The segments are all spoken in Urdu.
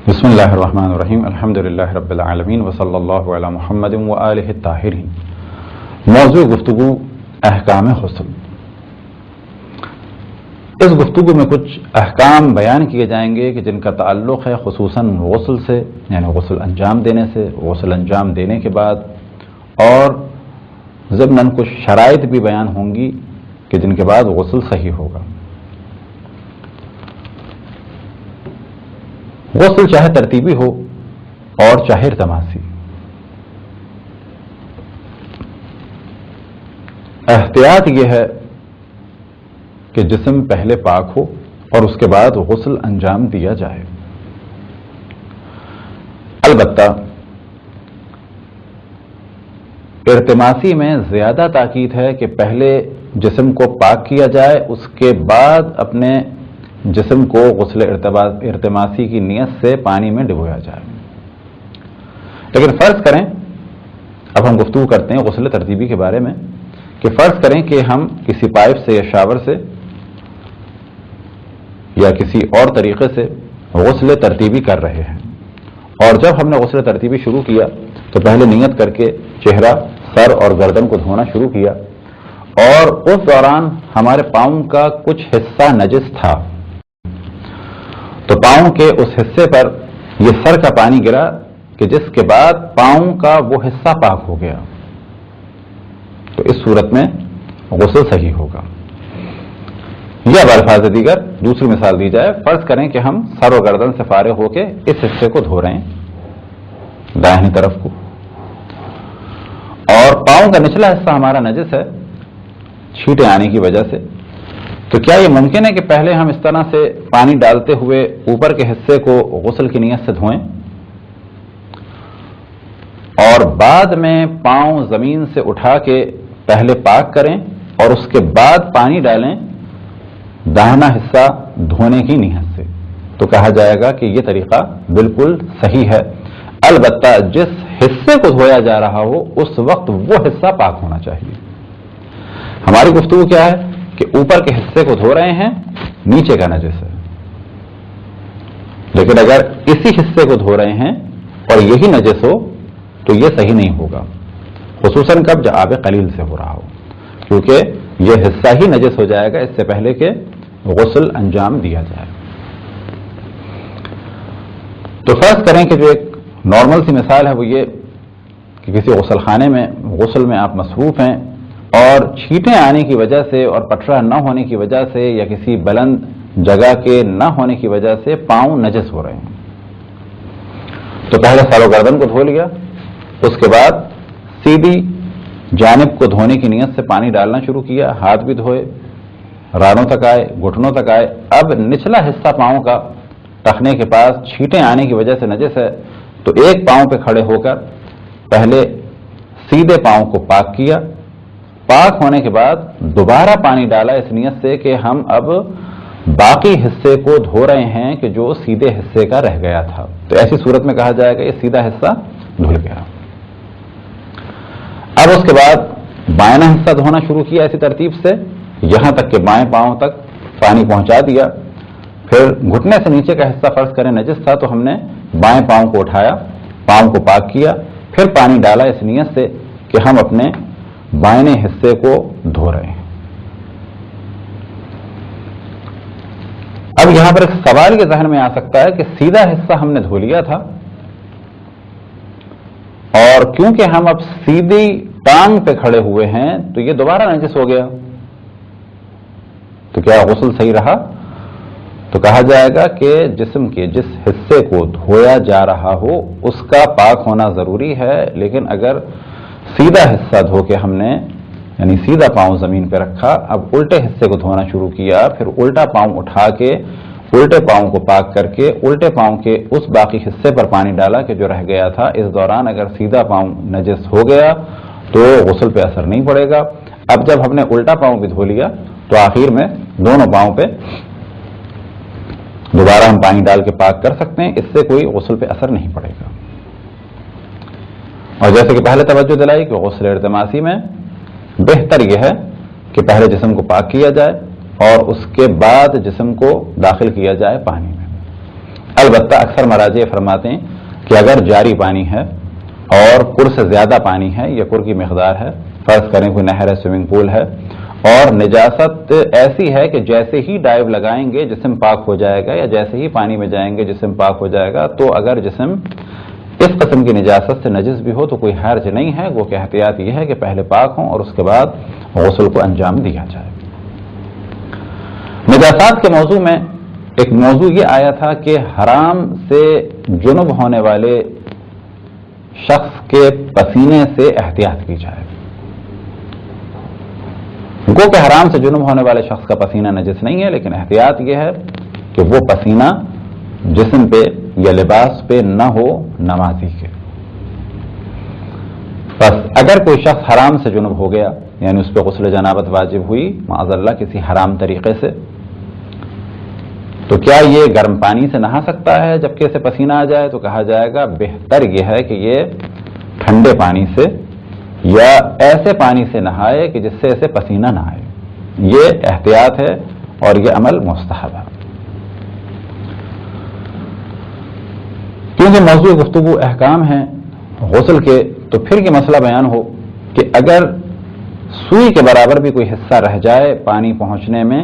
بسم اللہ الرحمن الرحیم الحمدللہ رب العالمین وصلی اللہ علی محمد وآلہ الطاہرین۔ موضوع گفتگو احکام غسل۔ اس گفتگو میں کچھ احکام بیان کیے جائیں گے کہ جن کا تعلق ہے خصوصاً غسل سے، یعنی غسل انجام دینے سے، غسل انجام دینے کے بعد، اور ضمناً کچھ شرائط بھی بیان ہوں گی کہ جن کے بعد غسل صحیح ہوگا۔ غسل چاہے ترتیبی ہو اور چاہے التماسی، احتیاط یہ ہے کہ جسم پہلے پاک ہو اور اس کے بعد غسل انجام دیا جائے۔ البتہ التماسی میں زیادہ تاکید ہے کہ پہلے جسم کو پاک کیا جائے، اس کے بعد اپنے جسم کو غسل التماسی کی نیت سے پانی میں ڈبویا جائے۔ لیکن فرض کریں، اب ہم گفتگو کرتے ہیں غسل ترتیبی کے بارے میں، کہ فرض کریں کہ ہم کسی پائپ سے یا شاور سے یا کسی اور طریقے سے غسل ترتیبی کر رہے ہیں، اور جب ہم نے غسل ترتیبی شروع کیا تو پہلے نیت کر کے چہرہ، سر اور گردن کو دھونا شروع کیا، اور اس دوران ہمارے پاؤں کا کچھ حصہ نجس تھا، تو پاؤں کے اس حصے پر یہ سر کا پانی گرا کہ جس کے بعد پاؤں کا وہ حصہ پاک ہو گیا، تو اس صورت میں غسل صحیح ہوگا۔ یا بالفاظ دیگر دوسری مثال دی جائے، فرض کریں کہ ہم سر و گردن سے فارغ ہو کے اس حصے کو دھو رہے ہیں، دائیں طرف کو، اور پاؤں کا نچلا حصہ ہمارا نجس ہے چھینٹیں آنے کی وجہ سے، تو کیا یہ ممکن ہے کہ پہلے ہم اس طرح سے پانی ڈالتے ہوئے اوپر کے حصے کو غسل کی نیت سے دھوئیں اور بعد میں پاؤں زمین سے اٹھا کے پہلے پاک کریں اور اس کے بعد پانی ڈالیں داہنا حصہ دھونے کی نیت سے؟ تو کہا جائے گا کہ یہ طریقہ بالکل صحیح ہے، البتہ جس حصے کو دھویا جا رہا ہو اس وقت وہ حصہ پاک ہونا چاہیے۔ ہماری گفتگو کیا ہے کہ اوپر کے حصے کو دھو رہے ہیں، نیچے کا نجس ہے، لیکن اگر اسی حصے کو دھو رہے ہیں اور یہی نجس ہو تو یہ صحیح نہیں ہوگا، خصوصاً کب جب آب قلیل سے ہو رہا ہو، کیونکہ یہ حصہ ہی نجس ہو جائے گا اس سے پہلے کہ غسل انجام دیا جائے۔ تو فرض کریں کہ جو ایک نارمل سی مثال ہے وہ یہ کہ کسی غسل خانے میں غسل میں آپ مصروف ہیں اور چھینٹیں آنے کی وجہ سے اور پٹرا نہ ہونے کی وجہ سے یا کسی بلند جگہ کے نہ ہونے کی وجہ سے پاؤں نجس ہو رہے ہیں، تو پہلے سر و گردن کو دھو لیا، اس کے بعد سیدھی جانب کو دھونے کی نیت سے پانی ڈالنا شروع کیا، ہاتھ بھی دھوئے، رانوں تک آئے، گھٹنوں تک آئے، اب نچلا حصہ پاؤں کا ٹخنے کے پاس چھینٹیں آنے کی وجہ سے نجس ہے، تو ایک پاؤں پہ کھڑے ہو کر پہلے سیدھے پاؤں کو پاک کیا، پاک ہونے کے بعد دوبارہ پانی ڈالا اس نیت سے کہ ہم اب باقی حصے کو دھو رہے ہیں کہ جو سیدھے حصے کا رہ گیا تھا، تو ایسی صورت میں کہا جائے گا یہ سیدھا حصہ دھل گیا۔ اب اس کے بعد بائیں حصہ دھونا شروع کیا اسی ترتیب سے یہاں تک کہ بائیں پاؤں تک پانی پہنچا دیا، پھر گھٹنے سے نیچے کا حصہ فرض کریں نجس تھا تو ہم نے بائیں پاؤں کو اٹھایا، پاؤں کو پاک کیا، پھر پانی ڈالا اس نیت سے کہ ہم اپنے بائیں حصے کو دھو رہے ہیں۔ اب یہاں پر ایک سوال کے ذہن میں آ سکتا ہے کہ سیدھا حصہ ہم نے دھو لیا تھا اور کیونکہ ہم اب سیدھی ٹانگ پہ کھڑے ہوئے ہیں تو یہ دوبارہ نجس ہو گیا، تو کیا غسل صحیح رہا؟ تو کہا جائے گا کہ جسم کے جس حصے کو دھویا جا رہا ہو اس کا پاک ہونا ضروری ہے، لیکن اگر سیدھا حصہ دھو کے ہم نے یعنی سیدھا پاؤں زمین پہ رکھا، اب الٹے حصے کو دھونا شروع کیا، پھر الٹا پاؤں اٹھا کے الٹے پاؤں کو پاک کر کے الٹے پاؤں کے اس باقی حصے پر پانی ڈالا کہ جو رہ گیا تھا، اس دوران اگر سیدھا پاؤں نجس ہو گیا تو غسل پہ اثر نہیں پڑے گا۔ اب جب ہم نے الٹا پاؤں بھی دھو لیا تو آخر میں دونوں پاؤں پہ دوبارہ ہم پانی ڈال کے پاک کر سکتے ہیں، اس سے کوئی غسل پہ اثر نہیں پڑے گا۔ اور جیسے کہ پہلے توجہ دلائی کہ غسل التماسی میں بہتر یہ ہے کہ پہلے جسم کو پاک کیا جائے اور اس کے بعد جسم کو داخل کیا جائے پانی میں، البتہ اکثر مراجع فرماتے ہیں کہ اگر جاری پانی ہے اور کر سے زیادہ پانی ہے یا کر کی مقدار ہے، فرض کریں کوئی نہر ہے، سوئمنگ پول ہے، اور نجاست ایسی ہے کہ جیسے ہی ڈائیو لگائیں گے جسم پاک ہو جائے گا، یا جیسے ہی پانی میں جائیں گے جسم پاک ہو جائے گا، تو اگر جسم اس قسم کی نجاست سے نجس بھی ہو تو کوئی حرج نہیں ہے، وہ کہ احتیاط یہ ہے کہ پہلے پاک ہوں اور اس کے بعد غسل کو انجام دیا جائے۔ نجاسات کے موضوع میں ایک موضوع یہ آیا تھا کہ حرام سے جنب ہونے والے شخص کے پسینے سے احتیاط کی جائے۔ گو کہ حرام سے جنب ہونے والے شخص کا پسینہ نجس نہیں ہے، لیکن احتیاط یہ ہے کہ وہ پسینہ جسم پہ یا لباس پہ نہ ہو نمازی کے۔ بس اگر کوئی شخص حرام سے جنب ہو گیا، یعنی اس پہ غسل جنابت واجب ہوئی معاذ اللہ کسی حرام طریقے سے، تو کیا یہ گرم پانی سے نہا سکتا ہے جبکہ اسے پسینہ آ جائے؟ تو کہا جائے گا بہتر یہ ہے کہ یہ ٹھنڈے پانی سے یا ایسے پانی سے نہائے کہ جس سے اسے پسینہ نہ آئے۔ یہ احتیاط ہے اور یہ عمل مستحب ہے۔ کیونکہ موضوع گفتگو احکام ہیں غسل کے، تو پھر یہ مسئلہ بیان ہو کہ اگر سوئی کے برابر بھی کوئی حصہ رہ جائے پانی پہنچنے میں،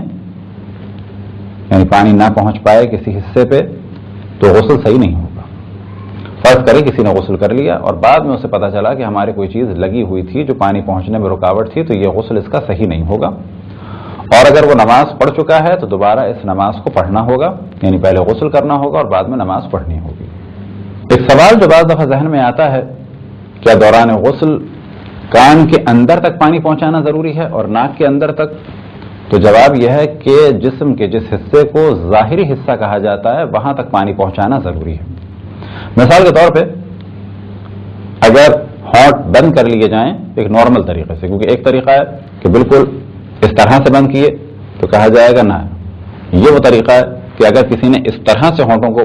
یعنی پانی نہ پہنچ پائے کسی حصے پہ، تو غسل صحیح نہیں ہوگا۔ فرض کرے کسی نے غسل کر لیا اور بعد میں اسے پتا چلا کہ ہمارے کوئی چیز لگی ہوئی تھی جو پانی پہنچنے میں رکاوٹ تھی، تو یہ غسل اس کا صحیح نہیں ہوگا۔ اور اگر وہ نماز پڑھ چکا ہے تو دوبارہ اس نماز کو پڑھنا ہوگا، یعنی پہلے غسل کرنا ہوگا اور بعد میں نماز پڑھنی ہوگی۔ ایک سوال جو بعض دفعہ ذہن میں آتا ہے، کیا دوران غسل کان کے اندر تک پانی پہنچانا ضروری ہے اور ناک کے اندر تک؟ تو جواب یہ ہے کہ جسم کے جس حصے کو ظاہری حصہ کہا جاتا ہے وہاں تک پانی پہنچانا ضروری ہے۔ مثال کے طور پہ اگر ہونٹ بند کر لیے جائیں ایک نارمل طریقے سے، کیونکہ ایک طریقہ ہے کہ بالکل اس طرح سے بند کیے تو کہا جائے گا نہ، یہ وہ طریقہ ہے کہ اگر کسی نے اس طرح سے ہونٹوں کو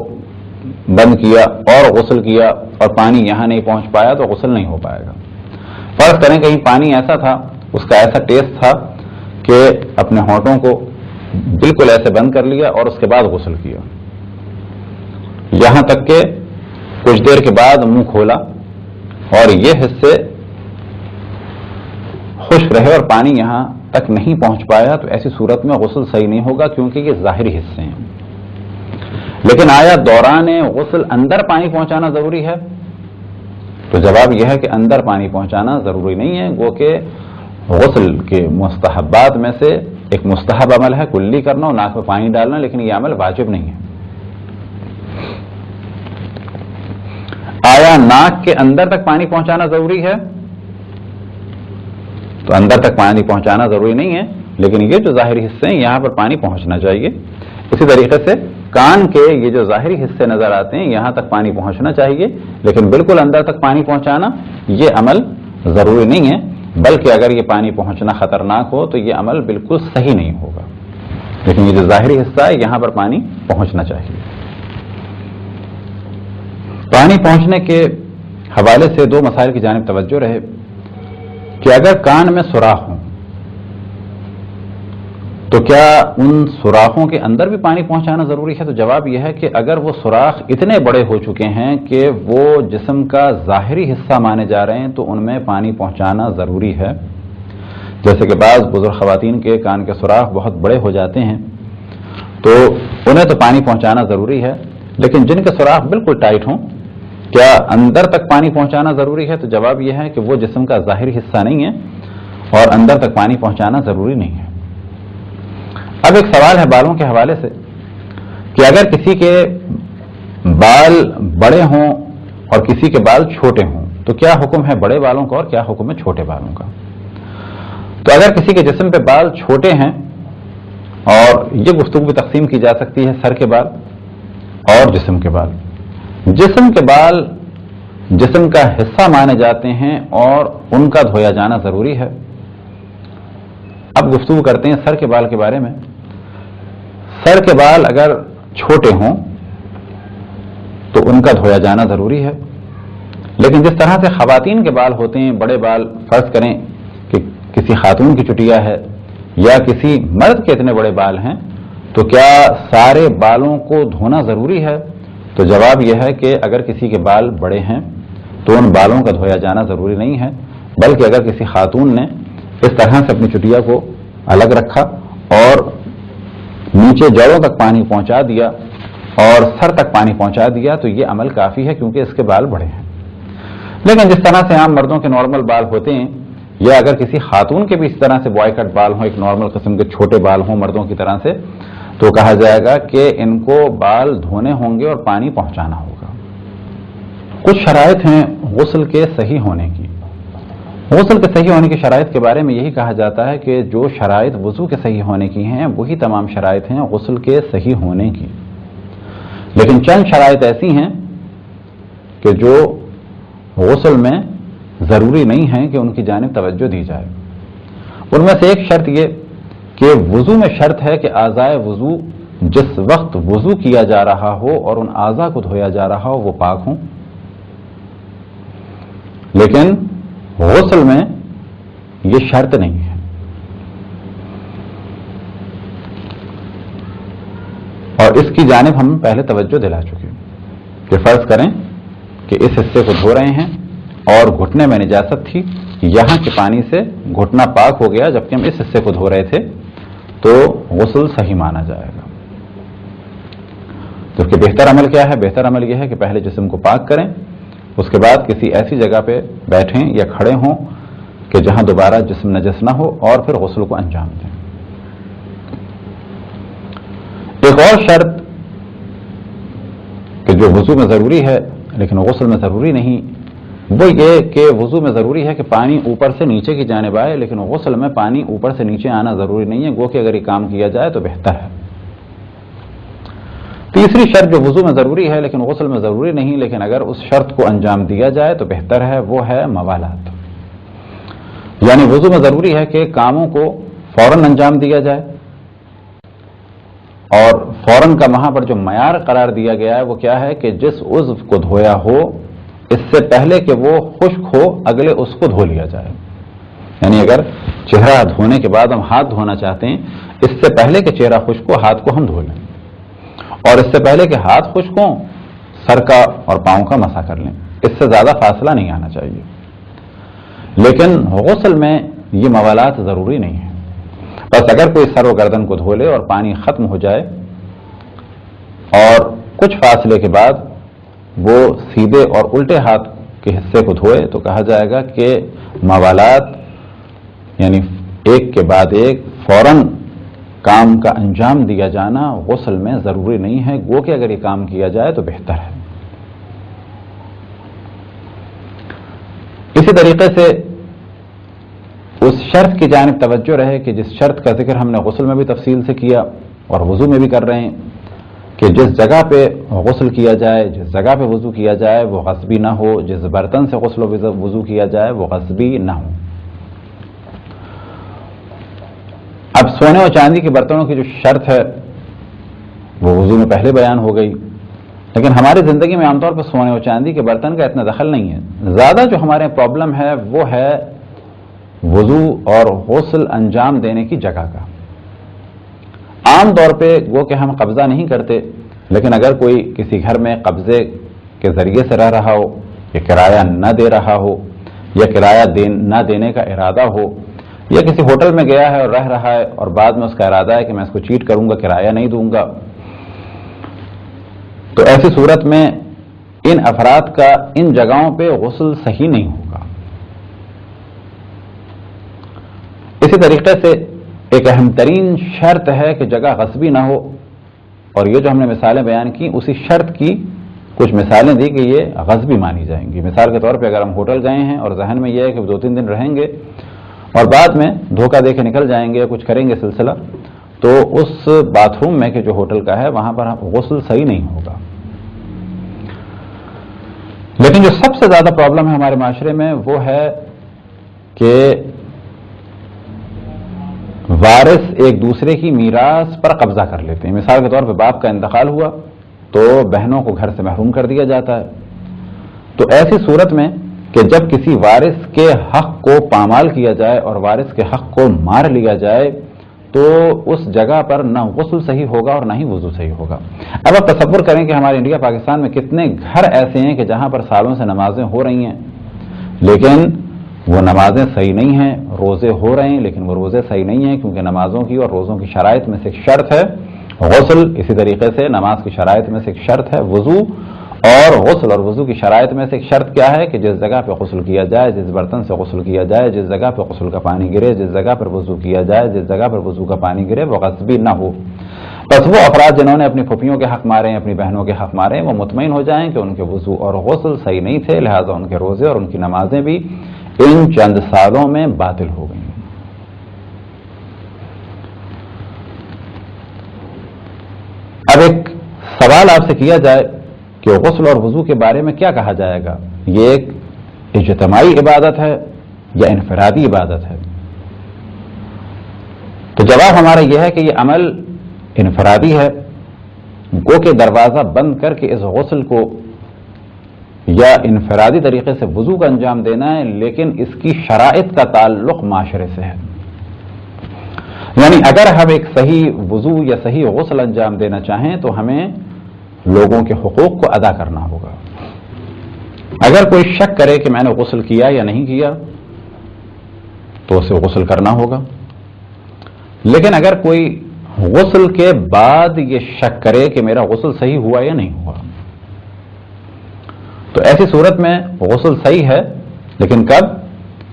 بند کیا اور غسل کیا اور پانی یہاں نہیں پہنچ پایا تو غسل نہیں ہو پائے گا۔ فرض کریں کہیں پانی ایسا تھا، اس کا ایسا ٹیسٹ تھا کہ اپنے ہونٹوں کو بالکل ایسے بند کر لیا اور اس کے بعد غسل کیا، یہاں تک کہ کچھ دیر کے بعد منہ کھولا اور یہ حصے خشک رہے اور پانی یہاں تک نہیں پہنچ پایا، تو ایسی صورت میں غسل صحیح نہیں ہوگا کیونکہ یہ ظاہری حصے ہیں۔ لیکن آیا دوران غسل اندر پانی پہنچانا ضروری ہے؟ تو جواب یہ ہے کہ اندر پانی پہنچانا ضروری نہیں ہے، گو کہ غسل کے مستحبات میں سے ایک مستحب عمل ہے کلی کرنا اور ناک میں پانی ڈالنا، لیکن یہ عمل واجب نہیں ہے۔ آیا ناک کے اندر تک پانی پہنچانا ضروری ہے؟ تو اندر تک پانی پہنچانا ضروری نہیں ہے، لیکن یہ جو ظاہری حصے ہیں یہاں پر پانی پہنچنا چاہیے۔ اسی طریقے سے کان کے یہ جو ظاہری حصے نظر آتے ہیں یہاں تک پانی پہنچنا چاہیے، لیکن بالکل اندر تک پانی پہنچانا یہ عمل ضروری نہیں ہے، بلکہ اگر یہ پانی پہنچنا خطرناک ہو تو یہ عمل بالکل صحیح نہیں ہوگا، لیکن یہ جو ظاہری حصہ ہے یہاں پر پانی پہنچنا چاہیے۔ پانی پہنچنے کے حوالے سے دو مسائل کی جانب توجہ رہے کہ اگر کان میں سوراخ ہوں تو کیا ان سوراخوں کے اندر بھی پانی پہنچانا ضروری ہے؟ تو جواب یہ ہے کہ اگر وہ سوراخ اتنے بڑے ہو چکے ہیں کہ وہ جسم کا ظاہری حصہ مانے جا رہے ہیں تو ان میں پانی پہنچانا ضروری ہے۔ جیسے کہ بعض بزرگ خواتین کے کان کے سوراخ بہت بڑے ہو جاتے ہیں تو انہیں تو پانی پہنچانا ضروری ہے، لیکن جن کے سوراخ بالکل ٹائٹ ہوں کیا اندر تک پانی پہنچانا ضروری ہے؟ تو جواب یہ ہے کہ وہ جسم کا ظاہری حصہ نہیں ہے اور اندر تک پانی پہنچانا ضروری نہیں ہے۔ اب ایک سوال ہے بالوں کے حوالے سے کہ اگر کسی کے بال بڑے ہوں اور کسی کے بال چھوٹے ہوں تو کیا حکم ہے بڑے بالوں کا اور کیا حکم ہے چھوٹے بالوں کا؟ تو اگر کسی کے جسم پہ بال چھوٹے ہیں، اور یہ گفتگو بھی تقسیم کی جا سکتی ہے سر کے بال اور جسم کے بال، جسم کے بال جسم کا حصہ مانے جاتے ہیں اور ان کا دھویا جانا ضروری ہے۔ اب گفتگو کرتے ہیں سر کے بال کے بارے میں۔ سر کے بال اگر چھوٹے ہوں تو ان کا دھویا جانا ضروری ہے، لیکن جس طرح سے خواتین کے بال ہوتے ہیں بڑے بال، فرض کریں کہ کسی خاتون کی چٹیا ہے یا کسی مرد کے اتنے بڑے بال ہیں، تو کیا سارے بالوں کو دھونا ضروری ہے؟ تو جواب یہ ہے کہ اگر کسی کے بال بڑے ہیں تو ان بالوں کا دھویا جانا ضروری نہیں ہے، بلکہ اگر کسی خاتون نے اس طرح سے اپنی چٹیا کو الگ رکھا اور نیچے جڑوں تک پانی پہنچا دیا اور سر تک پانی پہنچا دیا تو یہ عمل کافی ہے، کیونکہ اس کے بال بڑے ہیں۔ لیکن جس طرح سے عام مردوں کے نارمل بال ہوتے ہیں، یا اگر کسی خاتون کے بھی اس طرح سے بوائے کٹ بال ہوں، ایک نارمل قسم کے چھوٹے بال ہوں مردوں کی طرح سے، تو کہا جائے گا کہ ان کو بال دھونے ہوں گے اور پانی پہنچانا ہوگا۔ کچھ شرائط ہیں غسل کے صحیح ہونے کی۔ غسل کے صحیح ہونے کی شرائط کے بارے میں یہی کہا جاتا ہے کہ جو شرائط وضو کے صحیح ہونے کی ہیں وہی تمام شرائط ہیں غسل کے صحیح ہونے کی، لیکن چند شرائط ایسی ہیں کہ جو غسل میں ضروری نہیں ہے کہ ان کی جانب توجہ دی جائے۔ ان میں سے ایک شرط یہ کہ وضو میں شرط ہے کہ اعضائے وضو جس وقت وضو کیا جا رہا ہو اور ان اعضاء کو دھویا جا رہا ہو وہ پاک ہوں، لیکن غسل میں یہ شرط نہیں ہے۔ اور اس کی جانب ہم پہلے توجہ دلا چکے کہ فرض کریں کہ اس حصے کو دھو رہے ہیں اور گھٹنے میں نجاست تھی، یہاں کے پانی سے گھٹنا پاک ہو گیا جبکہ ہم اس حصے کو دھو رہے تھے، تو غسل صحیح مانا جائے گا۔ تو اس کے بہتر عمل کیا ہے؟ بہتر عمل یہ ہے کہ پہلے جسم کو پاک کریں، اس کے بعد کسی ایسی جگہ پہ بیٹھیں یا کھڑے ہوں کہ جہاں دوبارہ جسم نجس نہ ہو اور پھر غسل کو انجام دیں۔ ایک اور شرط کہ جو وضو میں ضروری ہے لیکن غسل میں ضروری نہیں، وہ یہ کہ وضو میں ضروری ہے کہ پانی اوپر سے نیچے کی جانب آئے، لیکن غسل میں پانی اوپر سے نیچے آنا ضروری نہیں ہے، گو کہ اگر یہ کام کیا جائے تو بہتر ہے۔ تیسری شرط جو وضو میں ضروری ہے لیکن غسل میں ضروری نہیں، لیکن اگر اس شرط کو انجام دیا جائے تو بہتر ہے، وہ ہے موالات۔ یعنی وضو میں ضروری ہے کہ کاموں کو فوراً انجام دیا جائے، اور فوراً کا وہاں پر جو معیار قرار دیا گیا ہے وہ کیا ہے کہ جس عضو کو دھویا ہو اس سے پہلے کہ وہ خشک ہو اگلے اس کو دھو لیا جائے۔ یعنی اگر چہرہ دھونے کے بعد ہم ہاتھ دھونا چاہتے ہیں، اس سے پہلے کہ چہرہ خشک ہو ہاتھ کو ہم دھو لیں، اور اس سے پہلے کہ ہاتھ خشک ہوں سر کا اور پاؤں کا مسح کر لیں، اس سے زیادہ فاصلہ نہیں آنا چاہیے۔ لیکن غسل میں یہ موالات ضروری نہیں ہے، بس اگر کوئی سر و گردن کو دھو لے اور پانی ختم ہو جائے اور کچھ فاصلے کے بعد وہ سیدھے اور الٹے ہاتھ کے حصے کو دھوئے تو کہا جائے گا کہ موالات یعنی ایک کے بعد ایک فوراً کام کا انجام دیا جانا غسل میں ضروری نہیں ہے، گو کہ اگر یہ کام کیا جائے تو بہتر ہے۔ اسی طریقے سے اس شرط کی جانب توجہ رہے کہ جس شرط کا ذکر ہم نے غسل میں بھی تفصیل سے کیا اور وضو میں بھی کر رہے ہیں کہ جس جگہ پہ غسل کیا جائے، جس جگہ پہ وضو کیا جائے وہ غصبی نہ ہو، جس برتن سے غسل و وضو کیا جائے وہ غصبی نہ ہو۔ اب سونے اور چاندی کے برتنوں کی جو شرط ہے وہ وضو میں پہلے بیان ہو گئی، لیکن ہماری زندگی میں عام طور پر سونے اور چاندی کے برتن کا اتنا دخل نہیں ہے۔ زیادہ جو ہمارے پرابلم ہے وہ ہے وضو اور غسل انجام دینے کی جگہ کا۔ عام طور پہ وہ کہ ہم قبضہ نہیں کرتے، لیکن اگر کوئی کسی گھر میں قبضے کے ذریعے سے رہ رہا ہو یا کرایہ نہ دے رہا ہو یا کرایہ نہ دینے کا ارادہ ہو، یا کسی ہوٹل میں گیا ہے اور رہ رہا ہے اور بعد میں اس کا ارادہ ہے کہ میں اس کو چیٹ کروں گا، کرایہ نہیں دوں گا، تو ایسی صورت میں ان افراد کا ان جگہوں پہ غسل صحیح نہیں ہوگا۔ اسی طریقے سے ایک اہم ترین شرط ہے کہ جگہ غصبی نہ ہو، اور یہ جو ہم نے مثالیں بیان کی اسی شرط کی کچھ مثالیں دی کہ یہ غصبی مانی جائیں گی۔ مثال کے طور پہ اگر ہم ہوٹل گئے ہیں اور ذہن میں یہ ہے کہ 2-3 دن رہیں گے اور بعد میں دھوکہ دے کے نکل جائیں گے یا کچھ کریں گے سلسلہ، تو اس باتھ روم میں کہ جو ہوٹل کا ہے وہاں پر غسل صحیح نہیں ہوگا۔ لیکن جو سب سے زیادہ پرابلم ہے ہمارے معاشرے میں وہ ہے کہ وارث ایک دوسرے کی میراث پر قبضہ کر لیتے ہیں۔ مثال کے طور پہ باپ کا انتقال ہوا تو بہنوں کو گھر سے محروم کر دیا جاتا ہے، تو ایسی صورت میں کہ جب کسی وارث کے حق کو پامال کیا جائے اور وارث کے حق کو مار لیا جائے تو اس جگہ پر نہ غسل صحیح ہوگا اور نہ ہی وضو صحیح ہوگا. اب آپ تصور کریں کہ ہمارے انڈیا پاکستان میں کتنے گھر ایسے ہیں کہ جہاں پر سالوں سے نمازیں ہو رہی ہیں لیکن وہ نمازیں صحیح نہیں ہیں. روزے ہو رہے ہیں لیکن وہ روزے صحیح نہیں ہیں کیونکہ نمازوں کی اور روزوں کی شرائط میں سے ایک شرط ہے غسل. اسی طریقے سے نماز کی شرائط میں سے ایک شرط ہے وضو. اور غسل اور وضو کی شرائط میں سے ایک شرط کیا ہے کہ جس جگہ پہ غسل کیا جائے, جس برتن سے غسل کیا جائے, جس جگہ پہ غسل کا پانی گرے, جس جگہ پر وضو کیا جائے, جس جگہ پر وضو کا پانی گرے وہ غصبی نہ ہو. بس وہ افراد جنہوں نے اپنی پھوپھیوں کے حق مارے ہیں, اپنی بہنوں کے حق مارے ہیں, وہ مطمئن ہو جائیں کہ ان کے وضو اور غسل صحیح نہیں تھے, لہٰذا ان کے روزے اور ان کی نمازیں بھی ان چند سالوں میں باطل ہو گئی. اب ایک سوال آپ سے کیا جائے کہ غسل اور وضو کے بارے میں کیا کہا جائے گا, یہ ایک اجتماعی عبادت ہے یا انفرادی عبادت ہے؟ تو جواب ہمارا یہ ہے کہ یہ عمل انفرادی ہے. گو کہ دروازہ بند کر کے اس غسل کو یا انفرادی طریقے سے وضو کا انجام دینا ہے, لیکن اس کی شرائط کا تعلق معاشرے سے ہے. یعنی اگر ہم ایک صحیح وضو یا صحیح غسل انجام دینا چاہیں تو ہمیں لوگوں کے حقوق کو ادا کرنا ہوگا. اگر کوئی شک کرے کہ میں نے غسل کیا یا نہیں کیا تو اسے غسل کرنا ہوگا. لیکن اگر کوئی غسل کے بعد یہ شک کرے کہ میرا غسل صحیح ہوا یا نہیں ہوا تو ایسی صورت میں غسل صحیح ہے, لیکن کب؟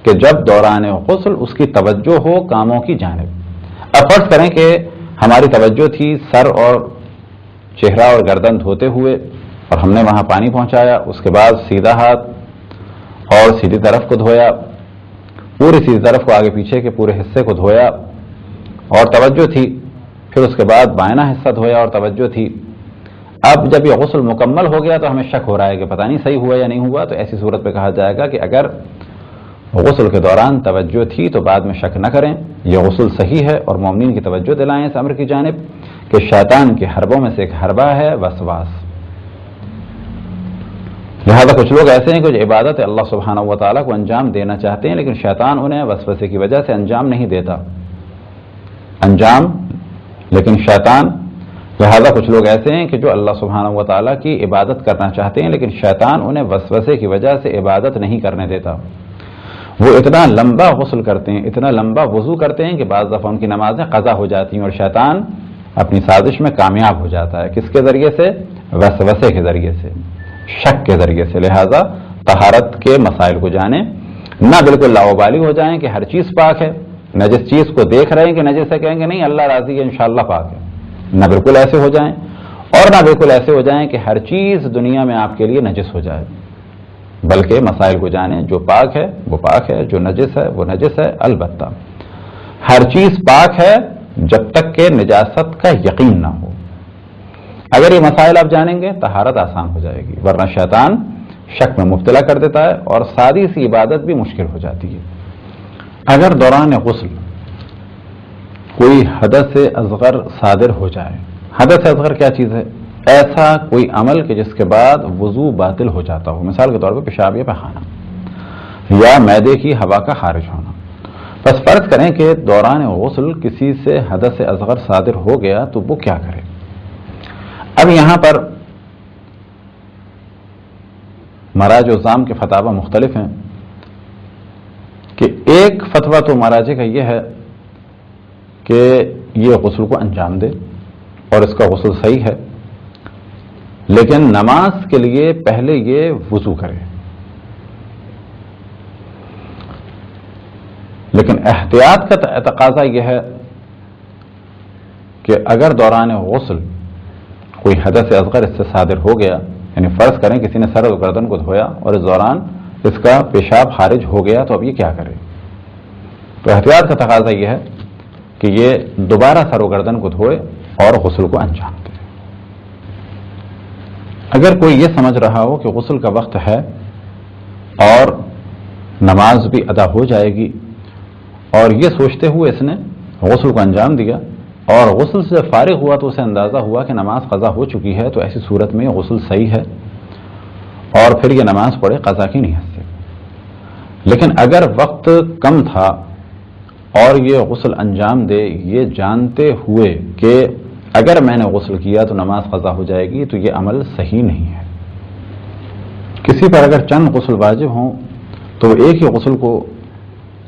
کہ جب دوران غسل اس کی توجہ ہو کاموں کی جانب. اب فرض کریں کہ ہماری توجہ تھی سر اور چہرہ اور گردن دھوتے ہوئے اور ہم نے وہاں پانی پہنچایا, اس کے بعد سیدھا ہاتھ اور سیدھی طرف کو دھویا, پوری سیدھی طرف کو آگے پیچھے کے پورے حصے کو دھویا اور توجہ تھی, پھر اس کے بعد بائنا حصہ دھویا اور توجہ تھی. اب جب یہ غسل مکمل ہو گیا تو ہمیں شک ہو رہا ہے کہ پتہ نہیں صحیح ہوا یا نہیں ہوا, تو ایسی صورت پہ کہا جائے گا کہ اگر غسل کے دوران توجہ تھی تو بعد میں شک نہ کریں, یہ غسل صحیح ہے اور مومنین کی توجہ دلائیں اس امر کی جانب کہ شیطان کے حربوں میں سے ایک حربہ ہے وسواس. لہذا کچھ لوگ ایسے ہیں کہ جو عبادت اللہ سبحانہ و تعالیٰ کو انجام دینا چاہتے ہیں لیکن شیطان انہیں وسوسے کی وجہ سے انجام نہیں دیتا لیکن شیطان. لہذا کچھ لوگ ایسے ہیں کہ جو اللہ سبحانہ و تعالیٰ کی عبادت کرنا چاہتے ہیں لیکن شیطان انہیں وسوسے کی وجہ سے عبادت نہیں کرنے دیتا. وہ اتنا لمبا غسل کرتے ہیں, اتنا لمبا وضو کرتے ہیں کہ بعض دفعہ ان کی نمازیں قضا ہو جاتی ہیں اور شیطان اپنی سازش میں کامیاب ہو جاتا ہے. کس کے ذریعے سے؟ وسوسے کے ذریعے سے, شک کے ذریعے سے. لہذا طہارت کے مسائل کو جانیں, نہ بالکل لاوبالی ہو جائیں کہ ہر چیز پاک ہے, نہ جس چیز کو دیکھ رہے ہیں کہ نجس ہے کہیں گے نہیں اللہ راضی ہے انشاءاللہ پاک ہے, نہ بالکل ایسے ہو جائیں اور نہ بالکل ایسے ہو جائیں کہ ہر چیز دنیا میں آپ کے لیے نجس ہو جائے, بلکہ مسائل کو جانیں. جو پاک ہے وہ پاک ہے, جو نجس ہے وہ نجس ہے. البتہ ہر چیز پاک ہے جب تک کہ نجاست کا یقین نہ ہو. اگر یہ مسائل آپ جانیں گے طہارت آسان ہو جائے گی, ورنہ شیطان شک میں مبتلا کر دیتا ہے اور سادی سی عبادت بھی مشکل ہو جاتی ہے. اگر دوران غسل کوئی حدث اصغر صادر ہو جائے, حدث اصغر کیا چیز ہے؟ ایسا کوئی عمل کہ جس کے بعد وضو باطل ہو جاتا ہو, مثال کے طور پہ پیشاب یا پخانا یا معدے کی ہوا کا خارج ہونا. بس فرض کریں کہ دوران غسل کسی سے حدث اصغر صادر ہو گیا تو وہ کیا کرے؟ اب یہاں پر مراج و زام کے فتاوی مختلف ہیں کہ ایک فتویٰ تو مراجع کا یہ ہے کہ یہ غسل کو انجام دے اور اس کا غسل صحیح ہے, لیکن نماز کے لیے پہلے یہ وضو کرے. لیکن احتیاط کا تقاضا یہ ہے کہ اگر دوران غسل کوئی حدث اصغر اس سے صادر ہو گیا, یعنی فرض کریں کسی نے سر و گردن کو دھویا اور اس دوران اس کا پیشاب خارج ہو گیا تو اب یہ کیا کرے؟ تو احتیاط کا تقاضا یہ ہے کہ یہ دوبارہ سر و گردن کو دھوئے اور غسل کو انجام دے. اگر کوئی یہ سمجھ رہا ہو کہ غسل کا وقت ہے اور نماز بھی ادا ہو جائے گی اور یہ سوچتے ہوئے اس نے غسل کو انجام دیا اور غسل سے فارغ ہوا تو اسے اندازہ ہوا کہ نماز قضا ہو چکی ہے, تو ایسی صورت میں غسل صحیح ہے اور پھر یہ نماز پڑھے قضا کی نیت سے. لیکن اگر وقت کم تھا اور یہ غسل انجام دے یہ جانتے ہوئے کہ اگر میں نے غسل کیا تو نماز قضا ہو جائے گی، تو یہ عمل صحیح نہیں ہے۔ کسی پر اگر چند غسل واجب ہوں تو وہ ایک ہی غسل کو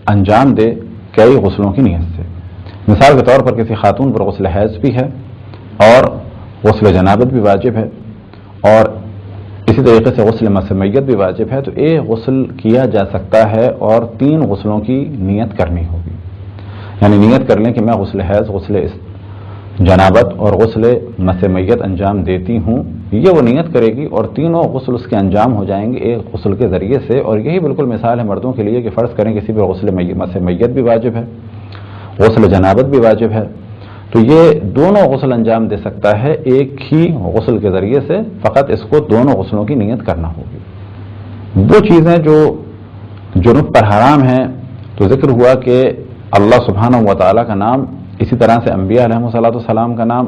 انجام دے کئی غسلوں کی نیت سے۔ مثال کے طور پر کسی خاتون پر غسل حیض بھی ہے اور غسل جنابت بھی واجب ہے، اور اسی طریقے سے غسل مس میت بھی واجب ہے، تو ایک غسل کیا جا سکتا ہے اور 3 غسلوں کی نیت کرنی ہوگی۔ یعنی نیت کر لیں کہ میں غسل حیض، غسل جنابت اور غسل مس میت انجام دیتی ہوں، یہ وہ نیت کرے گی اور تینوں غسل اس کے انجام ہو جائیں گے ایک غسل کے ذریعے سے۔ اور یہی بالکل مثال ہے مردوں کے لیے کہ فرض کریں کسی پر غسل مس میت بھی واجب ہے، غسل جنابت بھی واجب ہے، تو یہ دونوں غسل انجام دے سکتا ہے ایک ہی غسل کے ذریعے سے، فقط اس کو دونوں غسلوں کی نیت کرنا ہوگی۔ وہ چیزیں جو جنوب پر حرام ہیں، تو ذکر ہوا کہ اللہ سبحانہ و تعالیٰ کا نام، اسی طرح سے انبیاء علیہم السلام کا نام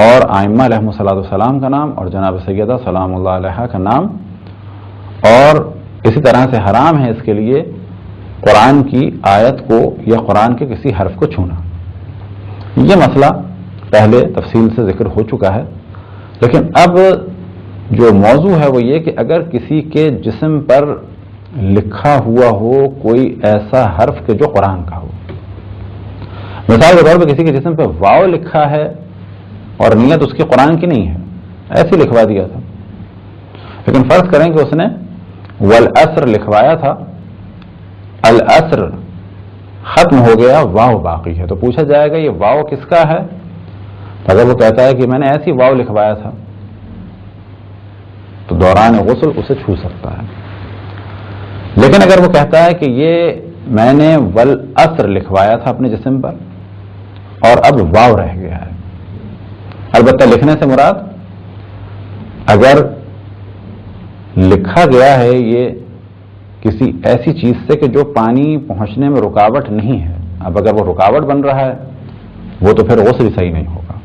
اور ائمہ علیہم السلام کا نام اور جناب سیدہ سلام اللہ علیہا کا نام، اور اسی طرح سے حرام ہے اس کے لیے قرآن کی آیت کو یا قرآن کے کسی حرف کو چھونا۔ یہ مسئلہ پہلے تفصیل سے ذکر ہو چکا ہے، لیکن اب جو موضوع ہے وہ یہ کہ اگر کسی کے جسم پر لکھا ہوا ہو کوئی ایسا حرف کہ جو قرآن کا ہو، مثال کے طور پہ کسی کے جسم پہ واو لکھا ہے اور نیت اس کی قرآن کی نہیں ہے، ایسے لکھوا دیا تھا، لیکن فرض کریں کہ اس نے والعصر لکھوایا تھا، العصر ختم ہو گیا، واو باقی ہے، تو پوچھا جائے گا یہ واو کس کا ہے؟ اگر وہ کہتا ہے کہ میں نے ایسی واو لکھوایا تھا تو دوران غسل اسے چھو سکتا ہے، لیکن اگر وہ کہتا ہے کہ یہ میں نے والعصر لکھوایا تھا اپنے جسم پر اور اب واو رہ گیا ہے، البتہ لکھنے سے مراد اگر لکھا گیا ہے یہ کسی ایسی چیز سے کہ جو پانی پہنچنے میں رکاوٹ نہیں ہے، اب اگر وہ رکاوٹ بن رہا ہے وہ تو پھر غسل صحیح نہیں ہوگا،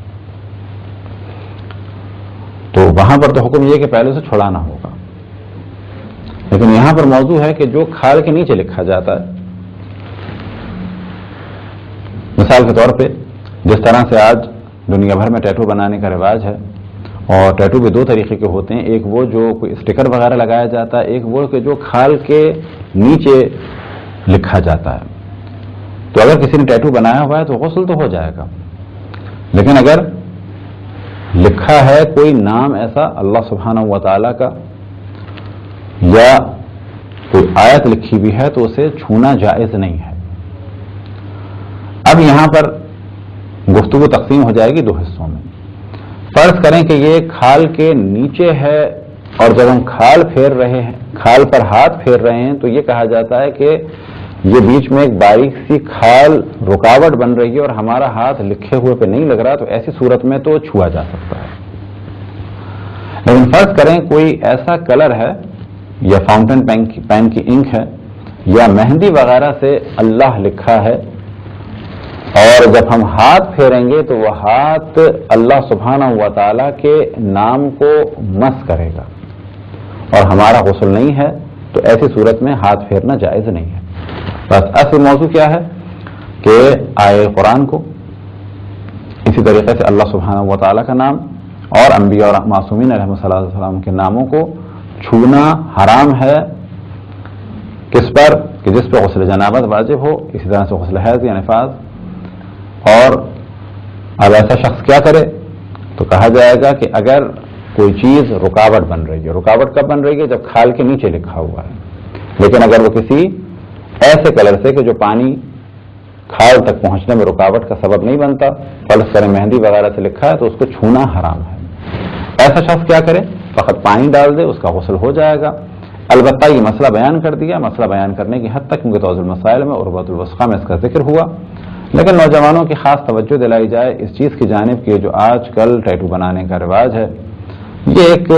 تو وہاں پر تو حکم یہ کہ پہلے سے چھڑانا ہوگا۔ لیکن یہاں پر موضوع ہے کہ جو کھال کے نیچے لکھا جاتا ہے، مثال کے طور پہ جس طرح سے آج دنیا بھر میں ٹیٹو بنانے کا رواج ہے، اور ٹیٹو بھی 2 طریقے کے ہوتے ہیں، ایک وہ جو کوئی اسٹیکر وغیرہ لگایا جاتا ہے، ایک وہ کہ جو کھال کے نیچے لکھا جاتا ہے۔ تو اگر کسی نے ٹیٹو بنایا ہوا ہے تو غسل تو ہو جائے گا، لیکن اگر لکھا ہے کوئی نام ایسا اللہ سبحانہ و تعالیٰ کا یا کوئی آیت لکھی بھی ہے تو اسے چھونا جائز نہیں ہے۔ اب یہاں پر گفتگو تقسیم ہو جائے گی 2 حصوں میں۔ فرض کریں کہ یہ کھال کے نیچے ہے اور جب ہم کھال پھیر رہے ہیں، کھال پر ہاتھ پھیر رہے ہیں، تو یہ کہا جاتا ہے کہ یہ بیچ میں ایک باریک سی کھال رکاوٹ بن رہی ہے اور ہمارا ہاتھ لکھے ہوئے پہ نہیں لگ رہا، تو ایسی صورت میں تو چھوا جا سکتا ہے۔ لیکن فرض کریں کوئی ایسا کلر ہے یا فاؤنٹین پین کی انک ہے یا مہندی وغیرہ سے اللہ لکھا ہے، اور جب ہم ہاتھ پھیریں گے تو وہ ہاتھ اللہ سبحانہ و تعالیٰ کے نام کو مس کرے گا اور ہمارا غسل نہیں ہے، تو ایسی صورت میں ہاتھ پھیرنا جائز نہیں ہے۔ بس اصل موضوع کیا ہے کہ آئے قرآن کو، اسی طریقے سے اللہ سبحانہ و تعالیٰ کا نام اور انبیاء اور معصومین علیہ السلام کے ناموں کو چھونا حرام ہے، کس پر؟ کہ جس پہ غسل جنابت واجب ہو، اسی طرح سے غسل حیض یا نفاس۔ اور اب ایسا شخص کیا کرے؟ تو کہا جائے گا کہ اگر کوئی چیز رکاوٹ بن رہی ہے، رکاوٹ کب بن رہی ہے؟ جب کھال کے نیچے لکھا ہوا ہے، لیکن اگر وہ کسی ایسے کلر سے کہ جو پانی کھال تک پہنچنے میں رکاوٹ کا سبب نہیں بنتا، فرض کریں مہندی وغیرہ سے لکھا ہے، تو اس کو چھونا حرام ہے۔ ایسا شخص کیا کرے؟ فقط پانی ڈال دے، اس کا غسل ہو جائے گا۔ البتہ یہ مسئلہ بیان کر دیا، مسئلہ بیان کرنے کی حد تک کیونکہ توضیح المسائل میں اور عروۃ الوثقی میں اس کا ذکر ہوا، لیکن نوجوانوں کی خاص توجہ دلائی جائے اس چیز کی جانب کہ جو آج کل ٹیٹو بنانے کا رواج ہے، یہ ایک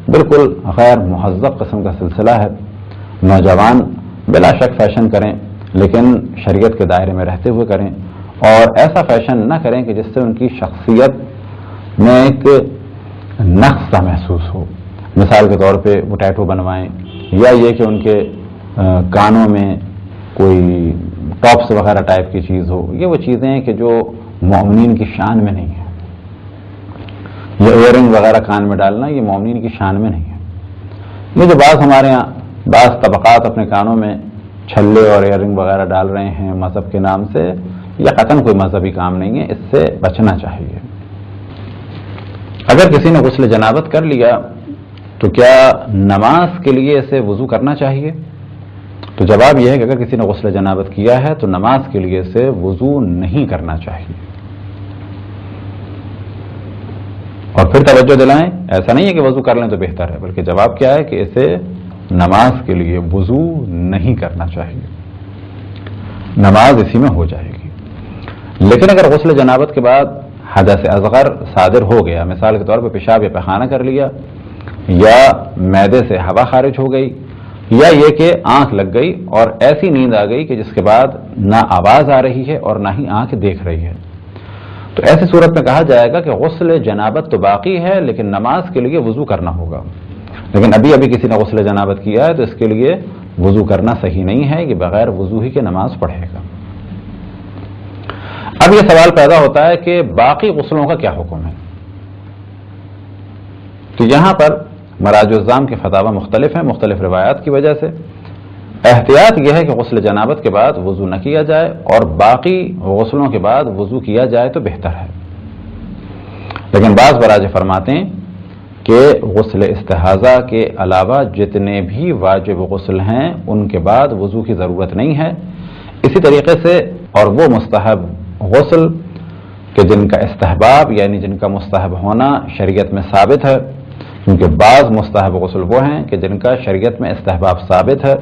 بالکل غیر مہذب قسم کا سلسلہ ہے۔ نوجوان بلا شک فیشن کریں، لیکن شریعت کے دائرے میں رہتے ہوئے کریں، اور ایسا فیشن نہ کریں کہ جس سے ان کی شخصیت میں ایک نقص سا محسوس ہو۔ مثال کے طور پہ وہ ٹیٹو بنوائیں، یا یہ کہ ان کے کانوں میں کوئی ٹاپس وغیرہ ٹائپ کی چیز ہو، یہ وہ چیزیں ہیں کہ جو مومنین کی شان میں نہیں ہے. یہ ایئر رنگ وغیرہ کان میں ڈالنا یہ مومنین کی شان میں نہیں ہے. یہ جو بعض ہمارے ہاں بعض طبقات اپنے کانوں میں چھلے اور ایئر رنگ وغیرہ ڈال رہے ہیں مذہب کے نام سے، یہ قطعاً کوئی مذہبی کام نہیں ہے، اس سے بچنا چاہیے. اگر کسی نے غسل جنابت کر لیا تو کیا نماز کے لیے اسے وضو کرنا چاہیے؟ تو جواب یہ ہے کہ اگر کسی نے غسل جنابت کیا ہے تو نماز کے لیے اسے وضو نہیں کرنا چاہیے. اور پھر توجہ دلائیں، ایسا نہیں ہے کہ وضو کر لیں تو بہتر ہے، بلکہ جواب کیا ہے کہ اسے نماز کے لیے وضو نہیں کرنا چاہیے، نماز اسی میں ہو جائے گی. لیکن اگر غسل جنابت کے بعد حدث اصغر صادر ہو گیا، مثال کے طور پہ پیشاب یا پیخانہ کر لیا، یا معدے سے ہوا خارج ہو گئی، یا یہ کہ آنکھ لگ گئی اور ایسی نیند آ گئی کہ جس کے بعد نہ آواز آ رہی ہے اور نہ ہی آنکھ دیکھ رہی ہے، تو ایسی صورت میں کہا جائے گا کہ غسل جنابت تو باقی ہے لیکن نماز کے لیے وضو کرنا ہوگا. لیکن ابھی کسی نے غسل جنابت کیا ہے تو اس کے لیے وضو کرنا صحیح نہیں ہے، یہ بغیر وضو ہی کے نماز پڑھے گا. اب یہ سوال پیدا ہوتا ہے کہ باقی غسلوں کا کیا حکم ہے؟ تو یہاں پر مراجع الزام کے فتاوی مختلف ہیں، مختلف روایات کی وجہ سے. احتیاط یہ ہے کہ غسل جنابت کے بعد وضو نہ کیا جائے اور باقی غسلوں کے بعد وضو کیا جائے تو بہتر ہے. لیکن بعض مراجع فرماتے ہیں کہ غسل استحاضہ کے علاوہ جتنے بھی واجب غسل ہیں ان کے بعد وضو کی ضرورت نہیں ہے. اسی طریقے سے اور وہ مستحب غسل کہ جن کا استحباب یعنی جن کا مستحب ہونا شریعت میں ثابت ہے، کیونکہ بعض مستحب غسل وہ ہیں کہ جن کا شریعت میں استحباب ثابت ہے،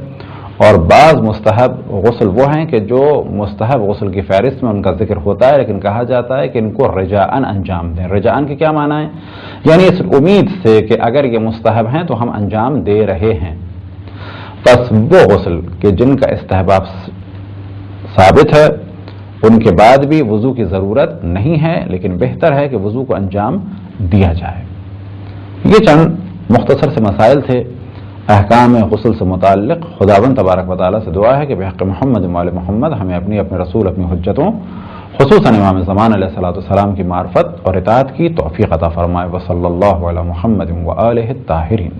اور بعض مستحب غسل وہ ہیں کہ جو مستحب غسل کی فہرست میں ان کا ذکر ہوتا ہے لیکن کہا جاتا ہے کہ ان کو رجاءً انجام دیں. رجاءً کے کیا معنی ہے؟ یعنی اس امید سے کہ اگر یہ مستحب ہیں تو ہم انجام دے رہے ہیں. بس وہ غسل کہ جن کا استحباب ثابت ہے ان کے بعد بھی وضو کی ضرورت نہیں ہے، لیکن بہتر ہے کہ وضو کو انجام دیا جائے. یہ چند مختصر سے مسائل تھے احکام غسل سے متعلق. خداوند تبارک و تعالیٰ سے دعا ہے کہ بحق محمد وآل محمد ہمیں اپنے رسول اپنی حجتوں خصوصاً امام زمان علیہ الصلوۃ والسلام کی معرفت اور اطاعت کی توفیق عطا فرمائے. وصلی اللہ علی محمد وآلہ الطاہرین.